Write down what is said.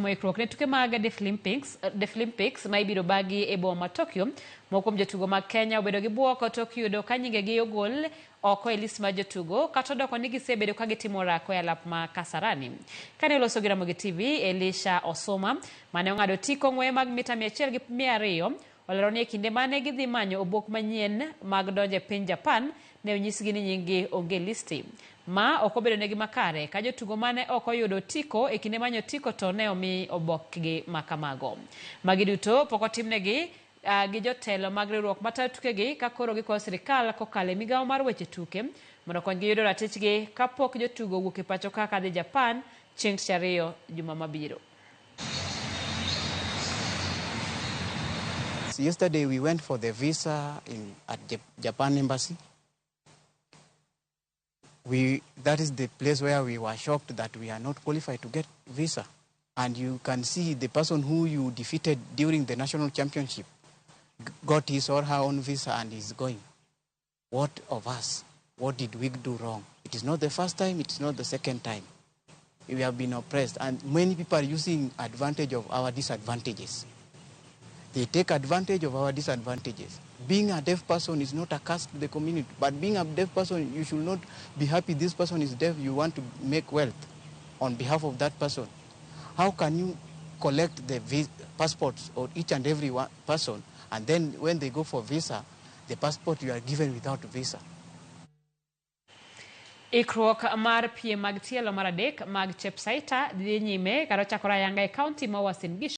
timo ikruok ne tuke mag Deaflympics ma ibiro bagi e boma ma Tokyo. Moko kuom jotugo mag Kenya obedo gi buok tok yudo ka nyingegi ogol oko e list mar jotugo kata doko ni gisebedo ka gitimo orako e alap ma Kasarani. Kane oloso gi Ramogi TV, Elisha Osoma mane ong'ado tiko ng'weye mag mita 100 gi 200 olero ni e kinde mane gidhi manyo obok manyien mag donjo e piny Japan ne onyisgi ni nyinggi onge listi. Ma ok obedo negi makare ka jotugo mane ok oyudo tiko e kinde manyo tiko to ne omi obokgi makamago. Magi duto pok otimnegi gi jotelo mag riwruok matayo tukegi ka koro gikwayo sirikal kokalo e migawo mar weche tuke mondo konygi yudo ratichgi kapok jotugo wuok e pacho ka dhi Japan chieng' Tich Ariyo juma mabiro. Yesterday we went for the visa at the Japan embassy. That is the place where we were shocked that we are not qualified to get visa. And you can see the person who you defeated during the national championship got his or her own visa and is going. What of us? What did we do wrong? It is not the first time, it is not the second time. We have been oppressed and many people are using advantage of our disadvantages. They take advantage of our disadvantages. Being a deaf person is not a curse to the community, but being a deaf person, you should not be happy this person is deaf. You want to make wealth on behalf of that person. How can you collect the passports of each and every person, and then when they go for visa, the passport you are given without visa? Ikruok mar piem mag tielo mar adek mag Chepsaita dhi nyime karo chakora yanga e kaunti ma Uasin Gishu.